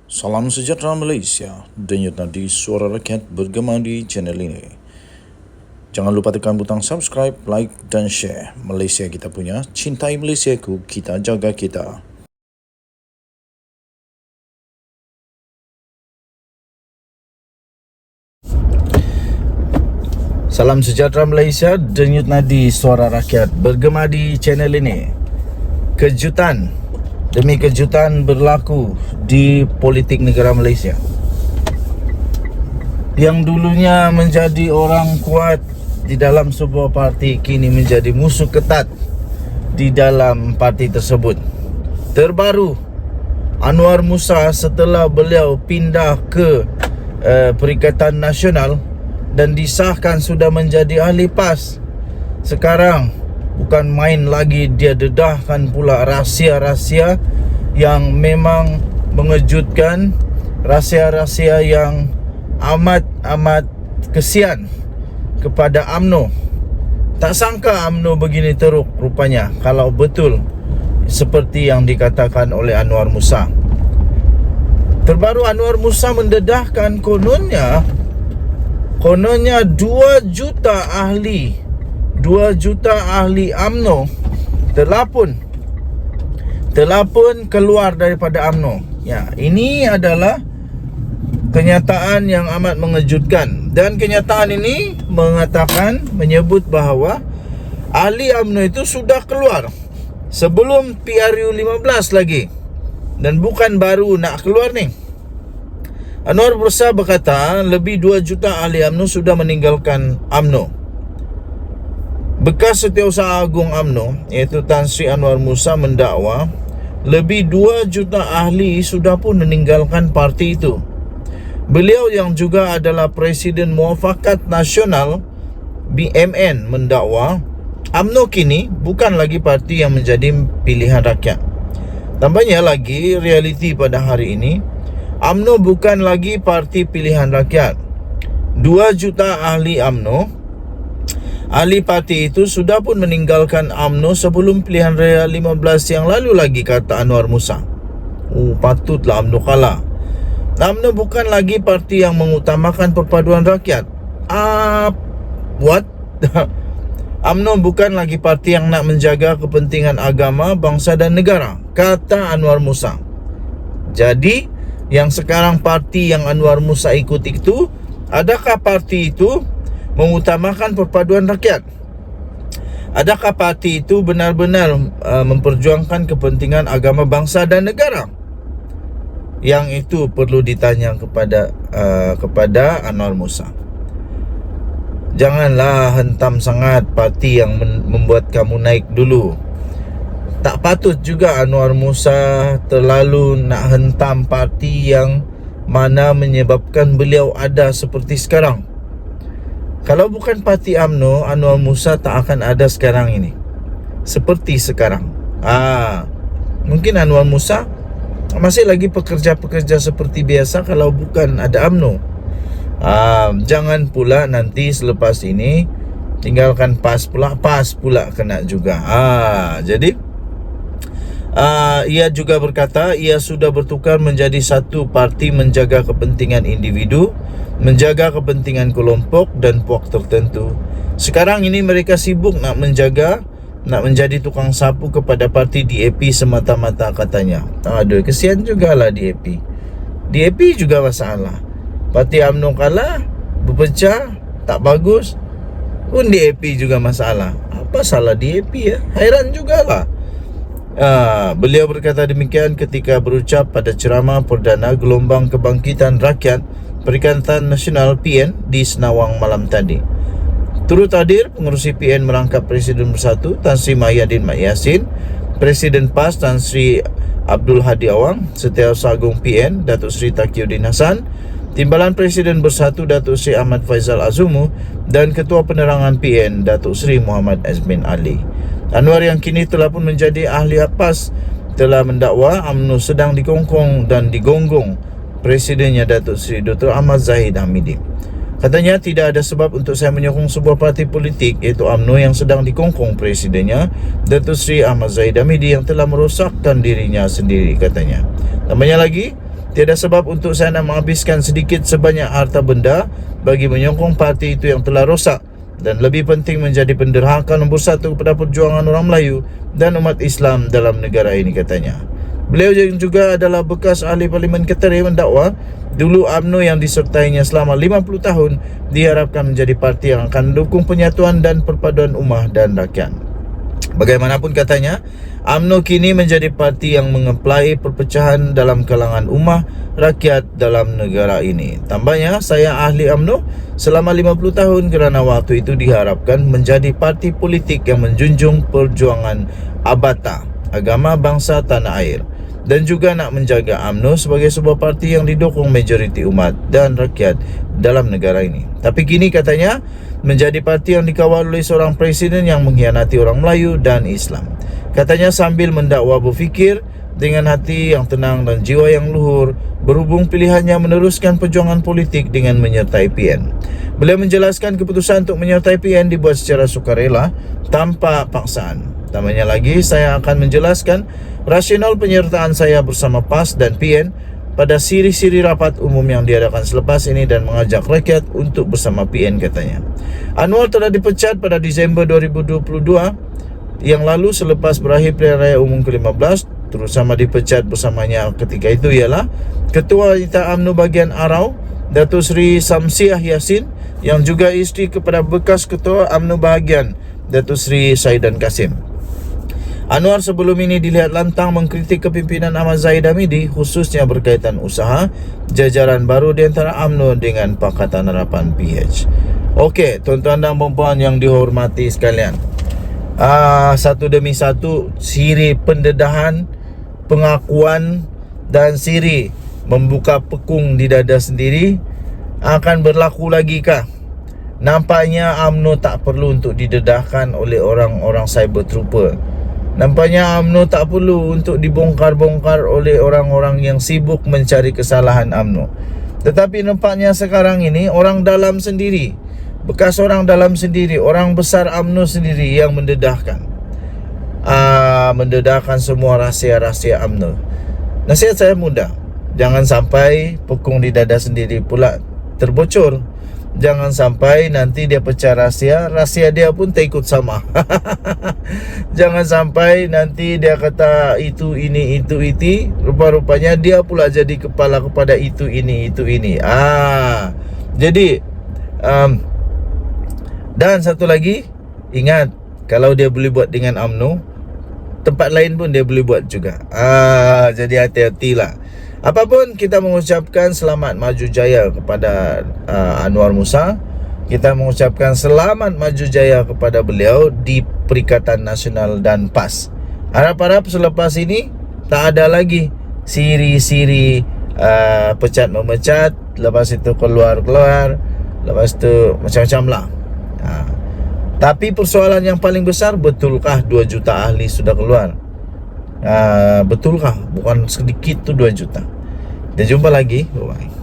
Salam sejahtera Malaysia, denyut nadi suara rakyat bergema di channel ini. Jangan lupa tekan butang subscribe, like dan share. Malaysia kita punya, cintai Malaysiaku, kita jaga kita. Salam sejahtera Malaysia, denyut nadi suara rakyat bergema di channel ini. Kejutan demi kejutan berlaku di politik negara Malaysia. Yang dulunya menjadi orang kuat di dalam sebuah parti, kini menjadi musuh ketat di dalam parti tersebut. Terbaru, Anwar Musa setelah beliau pindah ke Perikatan Nasional dan disahkan sudah menjadi ahli PAS, sekarang bukan main lagi, dia dedahkan pula rahsia-rahsia yang memang mengejutkan, rahsia-rahsia yang amat kesian kepada UMNO. Tak sangka UMNO begini teruk rupanya, kalau betul seperti yang dikatakan oleh Anwar Musa. Terbaru Anwar Musa mendedahkan kononnya 2 juta ahli UMNO telapun keluar daripada UMNO. Ya, ini adalah kenyataan yang amat mengejutkan, dan kenyataan ini menyebut bahawa ahli UMNO itu sudah keluar sebelum PRU 15 lagi, dan bukan baru nak keluar ni. Anwar Musa berkata lebih 2 juta ahli UMNO sudah meninggalkan UMNO. Bekas Setiausaha Agung UMNO iaitu Tan Sri Anwar Musa mendakwa lebih 2 juta ahli sudah pun meninggalkan parti itu. Beliau yang juga adalah Presiden Muafakat Nasional BMN mendakwa UMNO kini bukan lagi parti yang menjadi pilihan rakyat. Tambahnya lagi, realiti pada hari ini, UMNO bukan lagi parti pilihan rakyat. 2 juta ahli UMNO, ahli parti itu sudah pun meninggalkan UMNO sebelum pilihan raya 15 yang lalu lagi, kata Anwar Musa. Patutlah UMNO kalah. UMNO bukan lagi parti yang mengutamakan perpaduan rakyat. What? UMNO bukan lagi parti yang nak menjaga kepentingan agama, bangsa dan negara, kata Anwar Musa. Jadi, yang sekarang parti yang Anwar Musa ikut itu, adakah parti itu mengutamakan perpaduan rakyat? Adakah parti itu benar-benar memperjuangkan kepentingan agama, bangsa dan negara? Yang itu perlu ditanya kepada Anwar Musa. Janganlah hentam sangat parti yang membuat kamu naik dulu. Tak patut juga Anwar Musa terlalu nak hentam parti yang mana menyebabkan beliau ada seperti sekarang. Kalau bukan parti UMNO, Anwar Musa tak akan ada sekarang ini, seperti sekarang. Mungkin Anwar Musa masih lagi pekerja-pekerja seperti biasa kalau bukan ada UMNO. Jangan pula nanti selepas ini tinggalkan PAS pula kena juga. Jadi ia juga berkata ia sudah bertukar menjadi satu parti menjaga kepentingan individu, menjaga kepentingan kelompok dan puak tertentu. Sekarang ini mereka sibuk nak menjadi tukang sapu kepada parti DAP semata-mata, katanya. Aduh, kesian jugalah DAP. DAP juga masalah. Parti UMNO kalah, berpecah, tak bagus, pun DAP juga masalah. Apa salah DAP ya? Hairan jugalah. Beliau berkata demikian ketika berucap pada ceramah perdana Gelombang Kebangkitan Rakyat Perikatan Nasional PN di Senawang malam tadi. Turut hadir pengerusi PN merangkap Presiden Bersatu Tan Sri Mahyadin Mat Yassin, Presiden PAS Tan Sri Abdul Hadi Awang, Setiausaha Agung PN Datuk Seri Taqiyuddin Hassan, Timbalan Presiden Bersatu Datuk Seri Ahmad Faizal Azumu dan Ketua Penerangan PN Datuk Seri Muhammad Azmin Ali. Anwar yang kini telah pun menjadi ahli PAS telah mendakwa UMNO sedang dikongkong dan digonggong Presidennya Datuk Seri Dr. Ahmad Zahid Hamidi. Katanya tidak ada sebab untuk saya menyokong sebuah parti politik iaitu UMNO yang sedang dikongkong Presidennya Datuk Seri Ahmad Zahid Hamidi yang telah merosakkan dirinya sendiri, katanya. Tambahnya lagi, Tiada sebab untuk saya nak menghabiskan sedikit sebanyak harta benda bagi menyokong parti itu yang telah rosak, dan lebih penting menjadi penderhaka nombor satu kepada perjuangan orang Melayu dan umat Islam dalam negara ini, katanya. Beliau juga adalah bekas ahli Parlimen Ketere mendakwa dulu UMNO yang disertainya selama 50 tahun diharapkan menjadi parti yang akan mendukung penyatuan dan perpaduan ummah dan rakyat. Bagaimanapun, katanya, UMNO kini menjadi parti yang mengeplai perpecahan dalam kalangan ummah rakyat dalam negara ini. Tambahnya, saya ahli UMNO selama 50 tahun kerana waktu itu diharapkan menjadi parti politik yang menjunjung perjuangan abata, agama, bangsa, tanah air, dan juga nak menjaga UMNO sebagai sebuah parti yang didukung majoriti umat dan rakyat dalam negara ini. Tapi kini, katanya, menjadi parti yang dikawal oleh seorang presiden yang mengkhianati orang Melayu dan Islam. Katanya sambil mendakwa berfikir dengan hati yang tenang dan jiwa yang luhur, berhubung pilihannya meneruskan perjuangan politik dengan menyertai PN. Beliau menjelaskan keputusan untuk menyertai PN dibuat secara sukarela tanpa paksaan. Tambahnya lagi, saya akan menjelaskan rasional penyertaan saya bersama PAS dan PN pada siri-siri rapat umum yang diadakan selepas ini dan mengajak rakyat untuk bersama PN, katanya. Anwar telah dipecat pada Disember 2022 yang lalu selepas berakhir pilihan raya umum ke-15. Terutama dipecat bersamanya ketika itu ialah Ketua Wanita UMNO bahagian Arau, Datuk Seri Samsiah Yassin, yang juga isteri kepada bekas Ketua UMNO bahagian Datuk Seri Saidan Kasim. Anwar sebelum ini dilihat lantang mengkritik kepimpinan Ahmad Zahid Hamidi, khususnya berkaitan usaha jajaran baru di antara UMNO dengan Pakatan Harapan PH. Okey, tuan-tuan dan puan-puan yang dihormati sekalian, satu demi satu siri pendedahan, pengakuan dan siri membuka pekung di dada sendiri akan berlaku lagi kah? Nampaknya UMNO tak perlu untuk didedahkan oleh orang-orang cyber trooper. Nampaknya UMNO tak perlu untuk dibongkar-bongkar oleh orang-orang yang sibuk mencari kesalahan UMNO. Tetapi nampaknya sekarang ini orang dalam sendiri, bekas orang dalam sendiri, orang besar UMNO sendiri yang mendedahkan semua rahsia-rahsia UMNO. Nasihat saya mudah, jangan sampai pekung di dada sendiri pula terbocor. Jangan sampai nanti dia pecah rahsia dia pun tak ikut sama. Jangan sampai nanti dia kata itu ini itu itu, rupa-rupanya dia pula jadi kepala kepada itu ini. Jadi dan satu lagi, ingat, kalau dia boleh buat dengan UMNO, tempat lain pun dia boleh buat juga. Jadi hati-hatilah. Apapun, kita mengucapkan selamat maju jaya kepada Anwar Musa. Kita mengucapkan selamat maju jaya kepada beliau di Perikatan Nasional dan PAS. Harap-harap selepas ini tak ada lagi siri-siri pecat-memecat, lepas itu keluar-keluar, lepas itu macam-macam lah. Tapi persoalan yang paling besar, betulkah 2 juta ahli sudah keluar? Betulkah? Bukan sedikit tu 2 juta. Dan jumpa lagi. Bye-bye.